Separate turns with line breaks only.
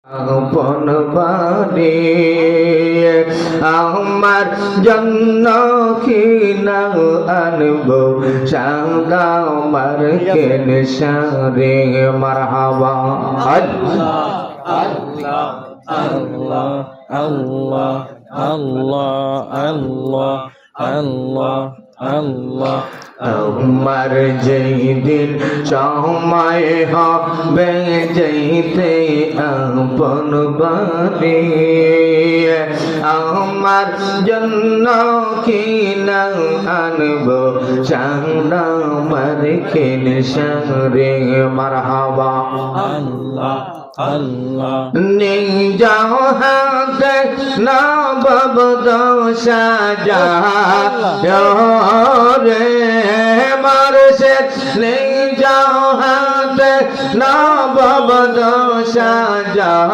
আপন বাড়ি আমার জন্য কি না আনবো সাদা আমার কেন সারে মারহাবা
আল্লাহ আল্লাহ আল্লাহ আল্লাহ আল্লাহ আল্লাহ আল্লাহ আল্লাহ
আমার যেই দিন সময় হবে যেতে আপন বাড়ি আমার জন্য কি না আনবো সাদা আমার কেন সারে মারহাবা
আল্লাহ আল্লাহ
যাও হাতে না বাবদ সাজা রে মারসে যাও হাতে না বাবদ সাজা